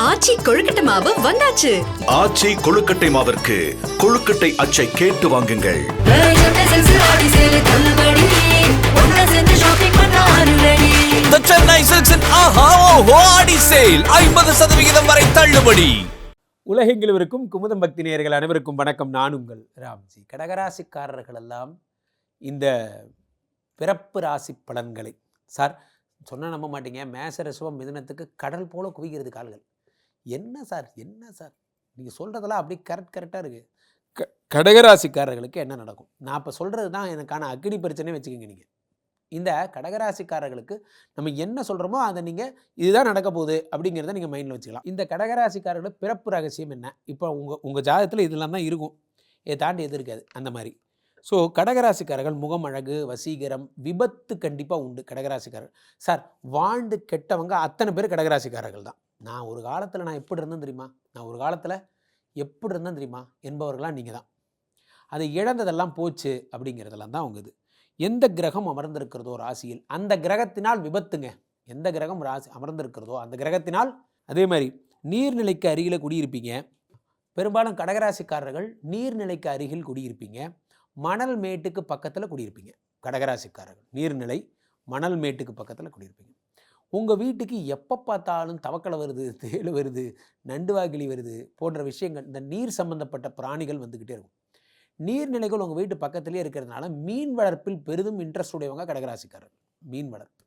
ஆச்சி கொழுக்கட்டை மாவு வந்தாச்சு. ஆச்சி கொழுக்கட்டை மாவிற்கு கொழுக்கட்டை அச்சை கேட்டு வாங்குங்கள். The Chennai Silks in Aha Oho Adi Sale 50% வரை தள்ளுபடி. உலகெங்கிலும் இருக்கும் குமுதம் பக்தி நேயர்கள் அனைவருக்கும் வணக்கம். நான் உங்கள் ராம்ஜி. கடகராசிக்காரர்கள் எல்லாம் இந்த பிறப்பு ராசி பலன்களை சார் சொன்னால் நம்ப மாட்டீங்க. மேச ரிஷபம் மிதுனத்துக்கு கடல் போல குவிகிறது கால்கள். என்ன சார் நீங்கள் சொல்கிறதெல்லாம் அப்படியே கரெக்டாக இருக்குது. கடகராசிக்காரர்களுக்கு என்ன நடக்கும்? நான் இப்போ சொல்கிறது தான் எனக்கான அக்னி பிரச்சனை வச்சுக்கோங்க. நீங்கள் இந்த கடகராசிக்காரர்களுக்கு நம்ம என்ன சொல்கிறோமோ அதை நீங்கள் இதுதான் நடக்க போகுது அப்படிங்கிறத நீங்கள் மைண்டில் வச்சுக்கலாம். இந்த கடகராசிக்காரர்கள் பிறப்பு ரகசியம் என்ன? இப்போ உங்கள் ஜாதகத்தில் இதெல்லாம் தான் இருக்கும், இதை தாண்டி எது இருக்காது அந்த மாதிரி. ஸோ கடகராசிக்காரர்கள் முகம் அழகு, வசீகரம், விபத்து கண்டிப்பாக உண்டு. கடகராசிக்காரர்கள் சார் வாழ்ந்து கெட்டவங்க அத்தனை பேர் கடகராசிக்காரர்கள் தான். நான் ஒரு காலத்தில் எப்படி இருந்தேன் தெரியுமா என்பவர்களாம் நீங்கள் தான். அதை இழந்ததெல்லாம் போச்சு அப்படிங்கிறதெல்லாம் தான் உங்கள் இது. எந்த கிரகம் அமர்ந்திருக்கிறதோ ராசியில் அந்த கிரகத்தினால் விபத்துங்க. எந்த கிரகம் ராசி அமர்ந்திருக்கிறதோ அந்த கிரகத்தினால். அதே மாதிரி நீர்நிலைக்கு அருகில் குடியிருப்பீங்க. பெரும்பாலும் கடகராசிக்காரர்கள் நீர்நிலைக்கு அருகில் குடியிருப்பீங்க. மணல் மேட்டுக்கு பக்கத்தில் குடியிருப்பீங்க. கடகராசிக்காரர்கள் நீர்நிலை மணல் மேட்டுக்கு பக்கத்தில் குடியிருப்பீங்க. உங்கள் வீட்டுக்கு எப்போ பார்த்தாலும் தவக்கலை வருது, தேள் வருது, நண்டுவாகிலி வருது போன்ற விஷயங்கள், இந்த நீர் சம்பந்தப்பட்ட பிராணிகள் வந்துக்கிட்டே இருக்கும். நீர்நிலைகள் உங்கள் வீட்டு பக்கத்துலேயே இருக்கிறதுனால மீன் வளர்ப்பில் பெரிதும் இன்ட்ரெஸ்ட் உடையவங்க கடகராசிக்காரர்கள். மீன் வளர்ப்பு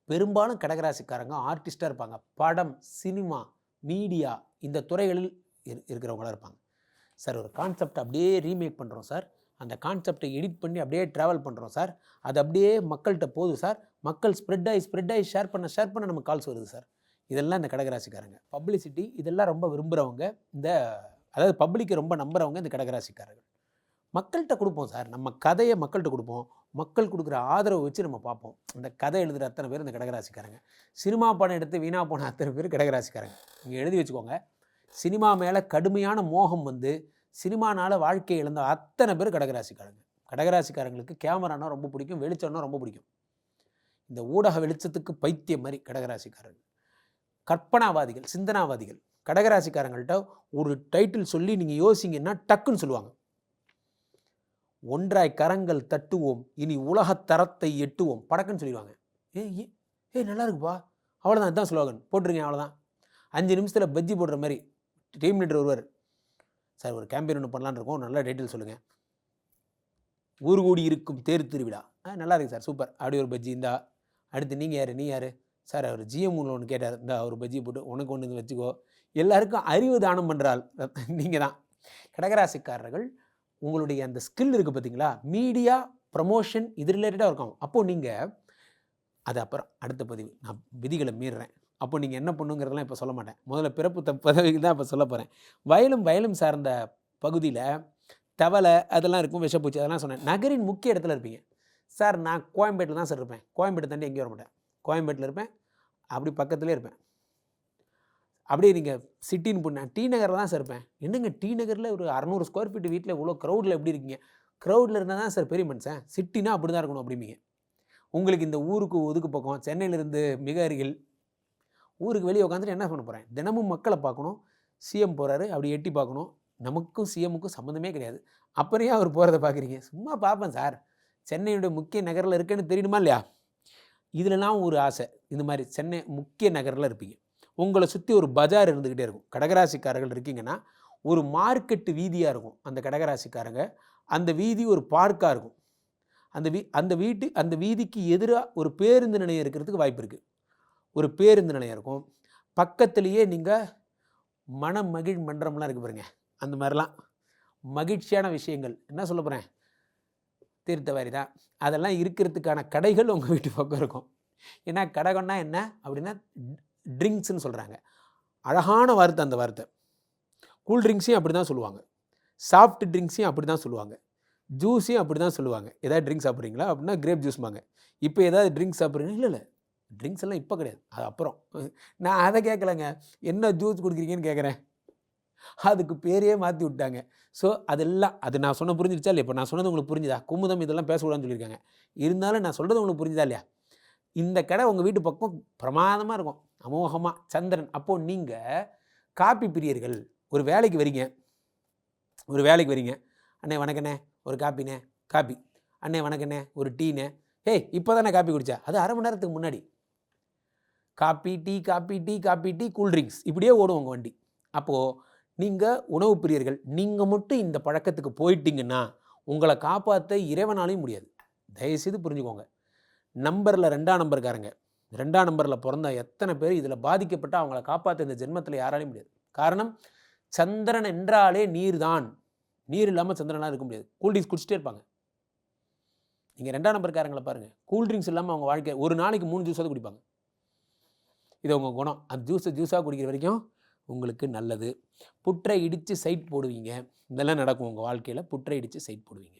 பெரும்பாலும் கடகராசிக்காரங்க ஆர்டிஸ்டாக இருப்பாங்க. படம், சினிமா, மீடியா இந்த துறைகளில் இருக்கிறவங்களாக இருப்பாங்க. சார் ஒரு கான்செப்ட் அப்படியே ரீமேக் பண்ணுறோம் சார், அந்த கான்செப்டை எடிட் பண்ணி அப்படியே ட்ராவல் பண்ணுறோம் சார், அது அப்படியே மக்கள்கிட்ட போகுது சார், மக்கள் ஸ்ப்ரெட் ஆகி ஷேர் பண்ண நமக்கு கால்ஸ் வருது சார். இதெல்லாம் இந்த கடகராசிக்காரங்க. பப்ளிசிட்டி இதெல்லாம் ரொம்ப விரும்புகிறவங்க, அதாவது பப்ளிக்கை ரொம்ப நம்புகிறவங்க இந்த கடகராசிக்காரர்கள். மக்கள்கிட்ட கொடுப்போம் சார், நம்ம கதையை மக்கள்கிட்ட கொடுப்போம், மக்கள் கொடுக்குற ஆதரவை வச்சு நம்ம பார்ப்போம். இந்த கதை எழுதுகிற அத்தனை பேர் இந்த கடகராசிக்காரங்க. சினிமா படம் எடுத்து வீணாக போன அத்தனை பேர் கடகராசிக்காரங்க. நீங்கள் எழுதி வச்சுக்கோங்க. சினிமா மேலே கடுமையான மோகம் வந்து சினிமானால் வாழ்க்கையை இழந்த அத்தனை பேர் கடகராசிக்காரங்க. கடகராசிக்காரங்களுக்கு கேமரானா ரொம்ப பிடிக்கும், வெளிச்சம்னா ரொம்ப பிடிக்கும். இந்த ஊடக வெளிச்சத்துக்கு பைத்தியம் மாதிரி கடகராசிக்காரர்கள். கற்பனாவாதிகள், சிந்தனாவாதிகள். கடகராசிக்காரங்கள்ட்ட ஒரு டைட்டில் சொல்லி நீங்கள் யோசிங்கன்னா டக்குன்னு சொல்லுவாங்க. ஒன்றாய் கரங்கள் தட்டுவோம், இனி உலகத் தரத்தை எட்டுவோம், படக்குன்னு சொல்லிடுவாங்க. நல்லா இருக்குப்பா, அவ்வளோதான், இதுதான் ஸ்லோகன் போட்டுருங்க, அவ்வளோதான். 5 நிமிஷத்தில் பஜ்ஜி போடுற மாதிரி டீம் லீடர் ஒருவர், சார் ஒரு கேம்பெயின் ஒன்று பண்ணலான்னு இருக்கோம், நல்ல டைட்டில் சொல்லுங்கள். ஊர் கூடி இருக்கும் தேர் திருவிழா. நல்லா இருக்குது சார், சூப்பர். அப்படி ஒரு பஜ்ஜி இந்தா. அடுத்து நீ யார் சார்? அவர் ஜிஎம்ல ஒன்று கேட்டார், இந்த அவர் பஜ்ஜி போட்டு உனக்கு ஒன்று வச்சுக்கோ. எல்லாருக்கும் அறிவு தானம் பண்ணுறாள் நீங்கள் தான். கடகராசிக்காரர்கள் உங்களுடைய அந்த ஸ்கில் இருக்குது பார்த்தீங்களா, மீடியா ப்ரமோஷன் இது ரிலேட்டடாக இருக்கும். அப்போது நீங்கள் அது அப்புறம் அடுத்த பதிவு நான் விதிகளை மீறுறேன். அப்போ நீங்கள் என்ன பண்ணுங்கிறதெல்லாம் இப்போ சொல்ல மாட்டேன். முதல்ல பிறப்பு பதவிக்கு தான் இப்போ சொல்ல போகிறேன். வயலும் சார்ந்த பகுதியில் தவளை அதெல்லாம் இருக்கும், விஷப்பூச்சி அதெல்லாம் சொன்னேன். நகரின் முக்கிய இடத்துல இருப்பீங்க. சார் நான் கோயம்பேட்டில் தான் சார் இருப்பேன், கோயம்பேட்டை தாண்டி எங்கேயும் வர மாட்டேன். கோயம்பேட்டில் இருப்பேன், அப்படி பக்கத்துலேயே இருப்பேன். அப்படியே நீங்கள் சிட்டின்னு போன டி நகரில் தான் சார் இருப்பேன். என்னங்க டி நகரில் ஒரு 600 ஸ்கொயர் ஃபீட் வீட்டில் இவ்வளோ க்ரௌடில் எப்படி இருக்கீங்க? க்ரௌடில் இருந்தால் தான் சார் பெரிய மனுஷன், சிட்டினா அப்படி தான் இருக்கணும் அப்படிம்பீங்க. உங்களுக்கு இந்த ஊருக்கு ஒதுக்கு பக்கம் சென்னையிலேருந்து மிக அருகில் ஊருக்கு வெளியே உட்காந்துட்டு என்ன பண்ண போகிறேன்? தினமும் மக்களை பார்க்கணும். சிஎம் போகிறாரு, அப்படி எட்டி பார்க்கணும். நமக்கும் சிஎம்முக்கும் சம்மந்தமே கிடையாது. அப்புறம் அவர் போகிறத பார்க்குறீங்க? சும்மா பார்ப்பேன் சார், சென்னையுடைய முக்கிய நகரில் இருக்குன்னு தெரியணுமா இல்லையா? இதிலலாம் ஒரு ஆசை. இந்த மாதிரி சென்னை முக்கிய நகரில் இருப்பீங்க. உங்களை சுற்றி ஒரு பஜார் இருந்துக்கிட்டே இருக்கும். கடகராசிக்காரர்கள் இருக்கீங்கன்னா ஒரு மார்க்கெட்டு வீதியாக இருக்கும் அந்த கடகராசிக்காரங்க. அந்த வீதி ஒரு பார்க்காக இருக்கும். அந்த வீதிக்கு எதிராக ஒரு பேருந்து நிலையம் இருக்கிறதுக்கு வாய்ப்பு இருக்குது. ஒரு பேருந்து நிலையம் இருக்கும். பக்கத்துலேயே நீங்கள் மகிழ் மன்றம்லாம் இருக்குது பாருங்க, அந்த மாதிரிலாம் மகிழ்ச்சியான விஷயங்கள் என்ன சொல்ல போகிறேன், தீர்த்தவாரி தான், அதெல்லாம் இருக்கிறதுக்கான கடைகள் உங்கள் வீட்டு பக்கம் இருக்கும். ஏன்னா கடகம்னா என்ன அப்படின்னா ட்ரிங்க்ஸ்ன்னு சொல்கிறாங்க. அழகான வார்த்தை அந்த வார்த்தை. கூல் ட்ரிங்க்ஸையும் அப்படி தான் சொல்லுவாங்க, சாஃப்ட் ட்ரிங்க்ஸையும் அப்படி தான் சொல்லுவாங்க, ஜூஸையும் அப்படி தான் சொல்லுவாங்க. ஏதாவது ட்ரிங்க்ஸ் சாப்பிட்றீங்களா அப்படின்னா கிரேப் ஜூஸ்பாங்க. இப்போ ஏதாவது ட்ரிங்க்ஸ் சாப்பிட்றீங்க? இல்லை ட்ரிங்க்ஸ் எல்லாம் இப்போ கிடையாது, அது அப்புறம். நான் அதை கேட்கலைங்க, என்ன ஜூஸ் குடிக்கிறீங்கன்னு கேட்குறேன். அதுக்கு பேரையே மாற்றி விட்டாங்க. ஸோ அதெல்லாம் அது நான் சொன்ன புரிஞ்சிருச்சா இல்லையா? இப்போ நான் சொன்னது உங்களுக்கு புரிஞ்சுதா? குமுதம் இதெல்லாம் பேசக்கூடாதுன்னு சொல்லியிருக்காங்க. இருந்தாலும் நான் சொல்கிறது உங்களுக்கு புரிஞ்சுதா இல்லையா? இந்த கடை உங்கள் வீட்டு பக்கம் பிரமாதமாக இருக்கும். அமோகமாக சந்திரன். அப்போது நீங்கள் காப்பி பிரியர்கள், ஒரு வேலைக்கு வரீங்க, அண்ணே வணக்கண்ணே ஒரு காப்பிண்ணே, காப்பி, அண்ணே வணக்கண்ணே ஒரு டீண்ணே, ஏய் இப்போ தானே காப்பி குடிச்சா, அது அரை மணி நேரத்துக்கு முன்னாடி. காப்பி டீ கூல்ட்ரிங்க்ஸ் இப்படியே ஓடும் உங்கள் வண்டி. அப்போது நீங்கள் உணவு பிரியர்கள், நீங்கள் மட்டும் இந்த பழக்கத்துக்கு போயிட்டீங்கன்னா உங்களை காப்பாற்ற இறைவனாலையும் முடியாது. தயவுசெய்து புரிஞ்சுக்கோங்க. நம்பரில் 2ஆம் நம்பருக்காரங்க, 2ஆம் நம்பரில் பிறந்த எத்தனை பேர் இதில் பாதிக்கப்பட்டு அவங்கள காப்பாற்ற இந்த ஜென்மத்தில் யாராலையும் முடியாது. காரணம், சந்திரன் என்றாலே நீர் தான். நீர் இல்லாமல் சந்திரனாக இருக்க முடியாது. கூல்ட்ரிங்க்ஸ் குடிச்சிட்டே இருப்பாங்க. நீங்கள் 2ஆம் நம்பருக்காரங்களை பாருங்கள், கூல்ட்ரிங்க்ஸ் இல்லாமல் அவங்க வாழ்க்கை ஒரு நாளைக்கு 3 ஜூஸாவது குடிப்பாங்க. இது உங்கள் குணம். அந்த ஜூஸாக குடிக்கிற வரைக்கும் உங்களுக்கு நல்லது. புற்றை இடித்து சைட் போடுவீங்க, இதெல்லாம் நடக்கும் உங்கள் வாழ்க்கையில். புற்றை இடித்து சைட் போடுவீங்க.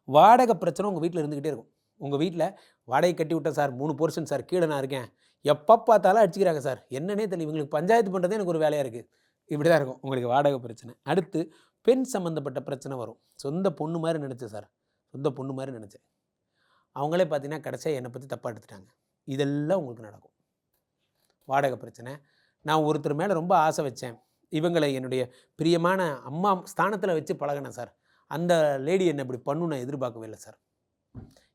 வாடகை பிரச்சனை உங்கள் வீட்டில் இருந்துக்கிட்டே இருக்கும். உங்கள் வீட்டில் வாடகை கட்டி விட்டேன் சார், 3 போர்ஷன் சார், கீழே நான் இருக்கேன், எப்போ பார்த்தாலும் அடிச்சுக்கிறாங்க சார், என்னன்னே தெரியல, இவங்களுக்கு பஞ்சாயத்து பண்ணுறதே எனக்கு ஒரு வேலையாக இருக்குது. இப்படி தான் இருக்கும் உங்களுக்கு வாடகை பிரச்சனை. அடுத்து பெண் சம்மந்தப்பட்ட பிரச்சனை வரும். சொந்த பொண்ணு மாதிரி நினச்சேன் சார், சொந்த பொண்ணு மாதிரி நினச்சேன், அவங்களே பார்த்தீங்கன்னா கடைசியாக என்னை பற்றி தப்பாக எடுத்துட்டாங்க. இதெல்லாம் உங்களுக்கு நடக்கும். வாடகை பிரச்சனை. நான் ஒருத்தர் மேலே ரொம்ப ஆசை வச்சேன், இவங்களை என்னுடைய பிரியமான அம்மா ஸ்தானத்தில் வச்சு பழகினேன் சார், அந்த லேடி என்னை இப்படி பண்ணு நான் எதிர்பார்க்கவே இல்லை சார்.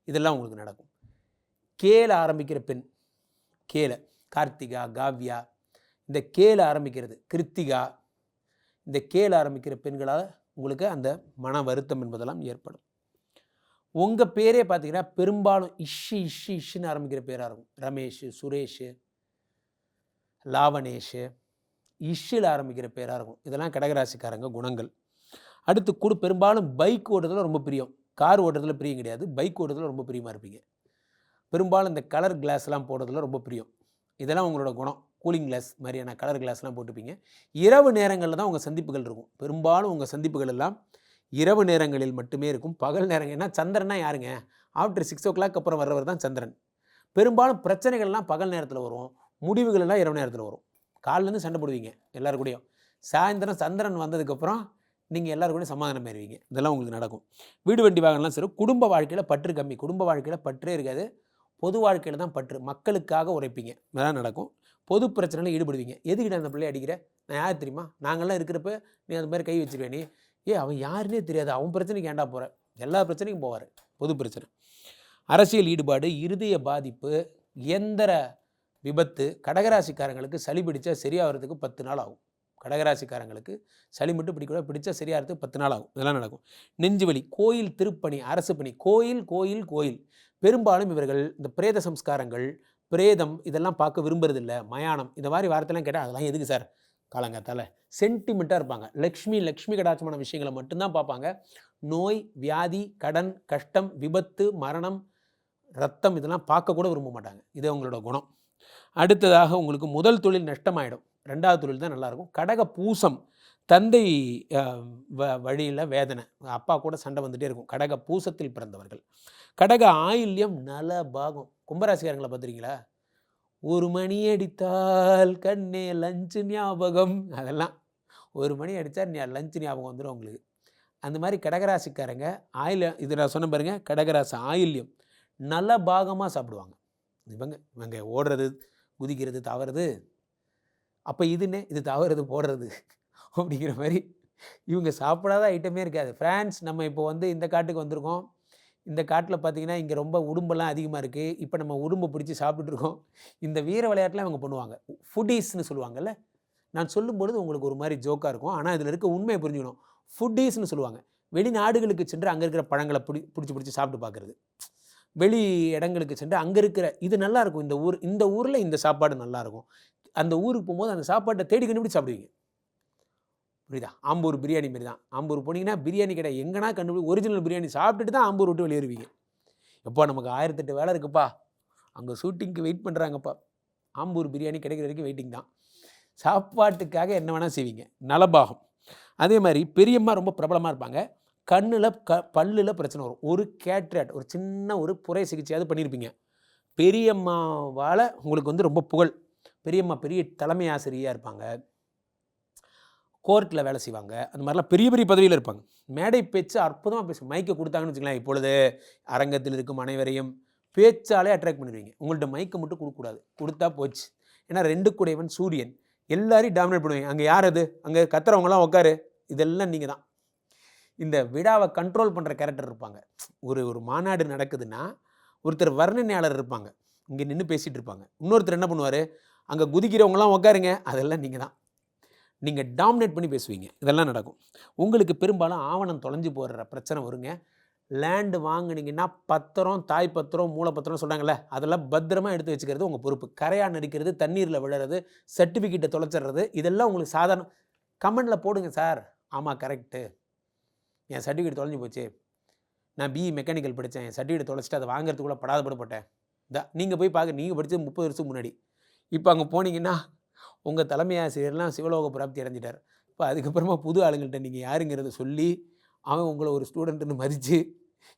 இதெல்லாம் உங்களுக்கு நடக்கும். கேல ஆரம்பிக்கிற பெண், கேல, கார்த்திகா, காவ்யா, இந்த கேல ஆரம்பிக்கிறது, கிருத்திகா, இந்த கேல ஆரம்பிக்கிற பெண்களால் உங்களுக்கு அந்த மன வருத்தம் என்பதெல்லாம் ஏற்படும். உங்கள் பேரே பார்த்தீங்கன்னா பெரும்பாலும் இஷ்ஷுன்னு ஆரம்பிக்கிற பேராக இருக்கும். ரமேஷ், சுரேஷ், லாவணேஷ், இஷ்ஷில் ஆரம்பிக்கிற பேராக இருக்கும். இதெல்லாம் கடகராசிக்காரங்க குணங்கள். அடுத்து பெரும்பாலும் பைக் ஓட்டுறதுல ரொம்ப பிரியம். கார் ஓட்டுறதுல பிரியம் கிடையாது, பைக் ஓட்டுறதுல ரொம்ப பிரியமாக இருப்பீங்க. பெரும்பாலும் இந்த கலர் கிளாஸ்லாம் போடுறதுல ரொம்ப பிரியம். இதெல்லாம் உங்களோட குணம். கூலிங் கிளாஸ் மாதிரியான கலர் கிளாஸ்லாம் போட்டுப்பீங்க. இரவு நேரங்களில் தான் உங்கள் சந்திப்புகள் இருக்கும். பெரும்பாலும் உங்கள் சந்திப்புகள் எல்லாம் இரவு நேரங்களில் மட்டுமே இருக்கும். பகல் நேரங்கள் ஏன்னா சந்திரனா யாருங்க, ஆஃப்டர் 6 o'clock அப்புறம் வர்றவர் தான் சந்திரன். பெரும்பாலும் பிரச்சனைகள்லாம் பகல் நேரத்தில் வரும், முடிவுகள் எல்லாம் இரவு நேரத்தில் வரும். காலிலேருந்து சண்டை போடுவீங்க எல்லாரு கூடயும். சாயந்தரம் சந்திரன் வந்ததுக்கப்புறம் நீங்கள் எல்லாரும் கூட சமாதானம் ஆயிடுவீங்க. இதெல்லாம் உங்களுக்கு நடக்கும். வீடு வண்டி வாகனம்லாம் சரி. குடும்ப வாழ்க்கையில் பற்று கம்மி. குடும்ப வாழ்க்கையில் பற்றே இருக்காது, பொது வாழ்க்கையில் தான் பற்று. மக்களுக்காக உரைப்பீங்க, இதெல்லாம் நடக்கும். பொது பிரச்சனையில் ஈடுபடுவீங்க. எதுக்கிட்ட அந்த பிள்ளையை அடிக்கிற, நான் யார் தெரியுமா, நாங்கள்லாம் இருக்கிறப்ப நீ அந்த மாதிரி கை வச்சிருவேன், நீ அவன் யாருன்னே தெரியாது, அவன் பிரச்சனைக்கு ஏண்டா போகிற, எல்லா பிரச்சனைக்கும் போவார். பொது பிரச்சனை. அரசியல் ஈடுபாடு, இருதய பாதிப்பு, இயந்திர விபத்து. கடகராசிக்காரங்களுக்கு சளி பிடிச்சா சரியாகிறதுக்கு 10 நாள் ஆகும். கடகராசிக்காரங்களுக்கு சளி மட்டும் பிடிச்சா சரியாகிறதுக்கு 10 நாள் ஆகும். இதெல்லாம் நடக்கும். நெஞ்சு வலி, கோயில் திருப்பணி, அரசு பணி, கோயில். பெரும்பாலும் இவர்கள் இந்த பிரேத சம்ஸ்காரங்கள், பிரேதம் இதெல்லாம் பார்க்க விரும்புறதில்லை. மயானம் இந்த மாதிரி வார்த்தைலாம் கேட்டால் அதெல்லாம் எதுக்கு சார், காலங்காத்தால் சென்டிமெண்ட்டாக இருப்பாங்க. லக்ஷ்மி கடாட்சமான விஷயங்களை மட்டும்தான் பார்ப்பாங்க. நோய், வியாதி, கடன், கஷ்டம், விபத்து, மரணம், ரத்தம் இதெல்லாம் பார்க்க கூட விரும்ப மாட்டாங்க. இது அவங்களோட குணம். அடுத்ததாக உங்களுக்கு முதல் தொழில் நஷ்டமாயிடும், 2வது தொழில் தான் நல்லாயிருக்கும். கடக பூசம், தந்தை வழியில் வேதனை, அப்பா கூட சண்டை வந்துகிட்டே இருக்கும். கடக பூசத்தில் பிறந்தவர்கள். கடக ஆயில்யம், நல பாகம். கும்பராசிக்காரங்களை பார்த்துருக்கீங்களா, 1 மணி அடித்தால் கண்ணே லஞ்சு ஞாபகம், அதெல்லாம் 1 மணி அடித்தா லஞ்சு ஞாபகம் வந்துடும் உங்களுக்கு. அந்த மாதிரி கடகராசிக்காரங்க இது நான் சொன்ன பாருங்க, கடகராசி ஆயில்யம் நல்ல பாகமாக சாப்பிடுவாங்க. இவங்க ஓடுறது, குதிக்கிறது, தவறுது, அப்போ இது தவறுது போடுறது அப்படிங்கிற மாதிரி இவங்க சாப்பிடாத ஐட்டமே இருக்காது. ஃப்ரான்ஸ், நம்ம இப்போ இந்த காட்டுக்கு வந்திருக்கோம். இந்த காட்டில் பார்த்திங்கன்னா இங்கே ரொம்ப உடும்பெல்லாம் அதிகமாக இருக்குது. இப்போ நம்ம உடும்பை பிடிச்சி சாப்பிட்டுருக்கோம். இந்த வீர விளையாட்டுலாம் இவங்க பண்ணுவாங்க. ஃபுட்டீஸ்னு சொல்லுவாங்கல்ல, நான் சொல்லும்பொழுது உங்களுக்கு ஒரு மாதிரி ஜோக்காக இருக்கும், ஆனால் இதில் இருக்க உண்மையை புரிஞ்சுக்கணும். ஃபுட்டீஸ்னு சொல்லுவாங்க. வெளிநாடுகளுக்கு சென்று அங்கே இருக்கிற பழங்களை பிடிச்சி சாப்பிட்டு பார்க்குறது. வெளி இடங்களுக்கு சென்று அங்கே இருக்கிற இது நல்லாயிருக்கும், இந்த ஊரில் இந்த சாப்பாடு நல்லாயிருக்கும், அந்த ஊருக்கு போகும்போது அந்த சாப்பாட்டை தேடி கண்டுபிடிச்சி சாப்பிடுவீங்க. புரியுதா? ஆம்பூர் பிரியாணி மாரி தான். ஆம்பூர் போனீங்கன்னா பிரியாணி கடை எங்கன்னா ஒரிஜினல் பிரியாணி சாப்பிட்டுட்டு தான் ஆம்பூர் விட்டு வெளியேறுவீங்க. எப்போ நமக்கு 1008 வேலை இருக்குப்பா, அங்கே ஷூட்டிங்க்கு வெயிட் பண்ணுறாங்கப்பா, ஆம்பூர் பிரியாணி கிடைக்கிற வரைக்கும் வெயிட்டிங் தான். சாப்பாட்டுக்காக என்ன வேணால் செய்வீங்க. நலபாகம். அதே மாதிரி பெரியம்மா ரொம்ப பிரபலமாக இருப்பாங்க. கண்ணில் பல்லில் பிரச்சனை வரும். ஒரு கேட்ராக்ட், ஒரு சின்ன ஒரு புரை சிகிச்சையாவது பண்ணியிருப்பீங்க. பெரியம்மாவால் உங்களுக்கு ரொம்ப புகழ். பெரியம்மா பெரிய தலைமை ஆசிரியராக இருப்பாங்க, கோர்ட்டில் வேலை செய்வாங்க, அந்த மாதிரிலாம் பெரிய பெரிய பதவியில் இருப்பாங்க. மேடை பேச்சு அற்புதமாக பேசும். மைக்கை கொடுத்தாங்கன்னு வச்சுக்கலாம், இப்பொழுது அரங்கத்தில் இருக்கும் அனைவரையும் பேச்சாலே அட்ராக்ட் பண்ணிடுவீங்க. உங்கள்கிட்ட மைக்கை மட்டும் கொடுக்கக்கூடாது, கொடுத்தா போச்சு. ஏன்னா 2 கூடையவன் சூரியன். எல்லாரையும் டாமினேட் பண்ணுவீங்க. அங்கே யார் அது? அங்கே கத்துறவங்களாம் உட்காரு. இதெல்லாம் நீங்கள் தான். இந்த விழாவை கண்ட்ரோல் பண்ணுற கேரக்டர் இருப்பாங்க. ஒரு மாநாடு நடக்குதுன்னா ஒருத்தர் வர்ணனையாளர் இருப்பாங்க, இங்கே நின்று பேசிகிட்டு இருப்பாங்க. இன்னொருத்தர் என்ன பண்ணுவார், அங்கே குதிக்கிறவங்களாம் உட்காருங்க. அதெல்லாம் நீங்கள் தான். நீங்கள் டாமினேட் பண்ணி பேசுவீங்க. இதெல்லாம் நடக்கும். உங்களுக்கு பெரும்பாலும் ஆவணம் தொலைஞ்சு போடுற பிரச்சனை வருங்க. லேண்டு வாங்கினீங்கன்னா பத்திரம், தாய் பத்திரம், மூல பத்திரம் சொல்கிறாங்களே, அதெல்லாம் பத்திரமா எடுத்து வச்சுக்கிறது உங்கள் பொறுப்பு. கரையான் அடிக்கிறது, தண்ணீரில் விழுறது, சர்டிஃபிகேட்டை தொலைச்சிட்றது, இதெல்லாம் உங்களுக்கு சாதாரண. கமெண்டில் போடுங்க சார், ஆமாம் கரெக்டு, என் சர்டிஃபிகேட் தொலைஞ்சி போச்சு, நான் பிஇ மெக்கானிக்கல் படித்தேன், என் சர்டிஃபிகேட் தொலைச்சிட்டு அதை வாங்குறதுக்குள்ளே படாதப்படப்பட்டேன். நீங்கள் போய் பார்க்க, நீங்கள் படித்தது 30 வருஷத்துக்கு முன்னாடி. இப்போ அங்கே போனீங்கன்னா உங்கள் தலைமை ஆசிரியர்லாம் சிவலோக பிராப்தி அடைஞ்சிட்டார். இப்போ அதுக்கப்புறமா புது ஆளுங்கள்ட்ட நீங்கள் யாருங்கிறத சொல்லி அவன் உங்களை ஒரு ஸ்டூடெண்ட்டுன்னு மதித்து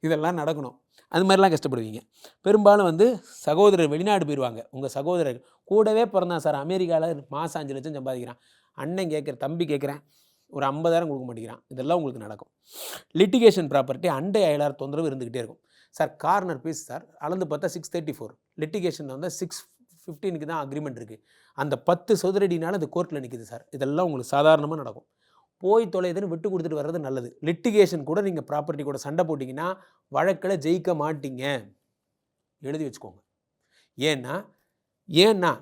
இதெல்லாம் நடக்கணும். அது மாதிரிலாம் கஷ்டப்படுவீங்க. பெரும்பாலும் சகோதரர் வெளிநாடு போயிடுவாங்க. உங்கள் சகோதரர் கூடவே பிறந்தான் சார், அமெரிக்காவில் மாதம் 5 லட்சம் சம்பாதிக்கிறான், அண்ணன் கேட்குற, தம்பி கேட்குறேன், ஒரு 50,000 கொடுக்க மாட்டேங்கிறான். இதெல்லாம் உங்களுக்கு நடக்கும். லிட்டிகேஷன் ப்ராப்பர்ட்டி அண்டை அயலார் தொந்தரவு இருந்துக்கிட்டே இருக்கும். சார் கார்னர் பீஸ் சார் அளந்து பார்த்தா 634, லிட்டிகேஷன் 615க்கு தான் அக்ரிமெண்ட் இருக்குது. அந்த 10 சதுரடினாலும் அது கோர்ட்டில் நிற்கிது சார். இதெல்லாம் உங்களுக்கு சாதாரணமாக நடக்கும். போய் தொலைதுன்னு விட்டு கொடுத்துட்டு வர்றது நல்லது. லிட்டிகேஷன் கூட நீங்கள் ப்ராப்பர்ட்டி கூட சண்டை போட்டிங்கன்னா வழக்கில் ஜெயிக்க மாட்டீங்க. எழுதி வச்சுக்கோங்க. ஏன்னா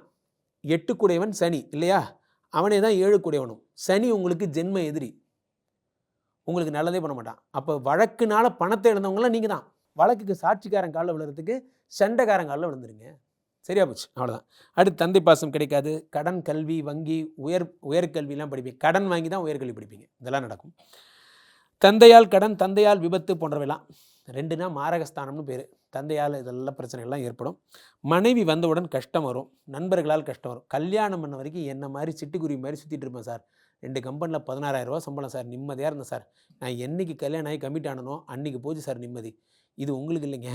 8 கூடையவன் சனி இல்லையா, அவனே தான் 7 கூடையவனும். சனி உங்களுக்கு ஜென்ம எதிரி, உங்களுக்கு நல்லதே பண்ண மாட்டான். அப்போ வழக்குனால பணத்தை இழந்தவங்களாம் நீங்கள் தான். வழக்குக்கு சாட்சிக்காரன் காலில் விழுறதுக்கு சண்டைக்காரன் காலில் விழுந்துருங்க. சரியா போச்சு, அவ்வளோதான். அடுத்து தந்தை பாசம் கிடைக்காது. கடன், கல்வி, வங்கி, உயர்கல்விலாம் படிப்பீங்க. கடன் வாங்கி தான் உயர்கல்வி படிப்பீங்க. இதெல்லாம் நடக்கும். தந்தையால் கடன், தந்தையால் விபத்து போன்றவைலாம். 2னா மாரகஸ்தானம்னு பேர். தந்தையால் இதெல்லாம் பிரச்சனைகள்லாம் ஏற்படும். மனைவி வந்தவுடன் கஷ்டம் வரும், நண்பர்களால் கஷ்டம் வரும். கல்யாணம் பண்ண வரைக்கும் என்ன மாதிரி சிட்டுக்குருவி மாதிரி சுற்றிட்டு இருப்பேன் சார். 2 கம்பெனியில் 16,000 ரூபா சம்பளம் சார், நிம்மதியாக இருந்தேன் சார். நான் என்றைக்கு கல்யாணம் ஆகி கமிட் ஆனனோ அன்றைக்கி போச்சு சார் நிம்மதி. இது உங்களுக்கு இல்லைங்க.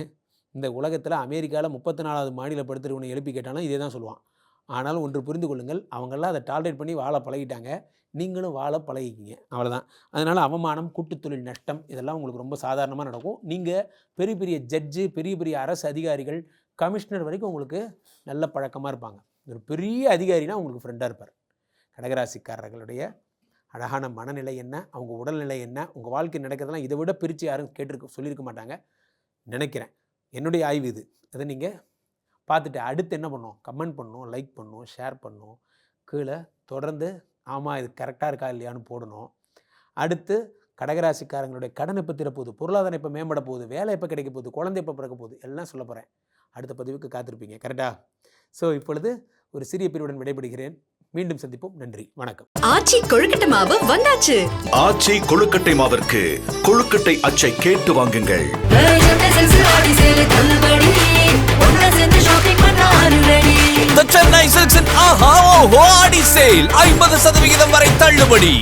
இந்த உலகத்தில் அமெரிக்காவில் 34வது மாடியில் படுத்துருவனை எழுப்பி கேட்டாலும் இதே தான் சொல்லுவான். ஆனாலும் ஒன்று புரிந்து கொள்ளுங்கள், அவங்களாம் அதை டாலரேட் பண்ணி வாழ பழகிட்டாங்க, நீங்களும் வாழ பழகிக்கிங்க. அவ்வளோதான். அதனால் அவமானம், கூட்டுத்தொழில் நஷ்டம், இதெல்லாம் உங்களுக்கு ரொம்ப சாதாரணமாக நடக்கும். நீங்கள் பெரிய பெரிய ஜட்ஜு, பெரிய பெரிய அரசு அதிகாரிகள், கமிஷனர் வரைக்கும் உங்களுக்கு நல்ல பழக்கமாக இருப்பாங்க. ஒரு பெரிய அதிகாரினா உங்களுக்கு ஃப்ரெண்டாக இருப்பார். கடகராசிக்காரர்களுடைய அழகான மனநிலை என்ன, அவங்க உடல்நிலை என்ன, உங்கள் வாழ்க்கை நடக்கிறதெல்லாம் இதை விட பிரித்து யாரும் சொல்லியிருக்க மாட்டாங்க நினைக்கிறேன். என்னுடைய ஆய்வு இது. அதை நீங்கள் பார்த்துட்டு அடுத்து என்ன பண்ணணும், கமெண்ட் பண்ணணும், லைக் பண்ணணும், ஷேர் பண்ணணும், கீழே தொடர்ந்து ஆமாம் இது கரெக்டாக இருக்கா இல்லையான்னு போடணும். அடுத்து கடகராசிக்காரங்களுடைய கடன் எப்போ திறப்போகுது, பொருளாதாரம் எப்போ மேம்பட போகுது, வேலை எப்போ கிடைக்க போகுது, குழந்தை எப்போ பிறக்க போகுது, எல்லாம் சொல்ல போகிறேன். அடுத்த பதிவுக்கு காத்திருப்பீங்க, கரெக்டாக? ஸோ இப்பொழுது ஒரு சிறிய பிரிவுடன் விடைபெறுகிறேன். மீண்டும் சந்திப்போம். நன்றி, வணக்கம். ஆச்சி கொழுக்கட்டை மாவு வந்தாச்சு. ஆச்சி கொழுக்கட்டை மாவிற்கு கொழுக்கட்டை அச்சை கேட்டு வாங்குங்கள். The Chennai Silks in Aha Oho Adi Sale 50% வரை தள்ளுபடி.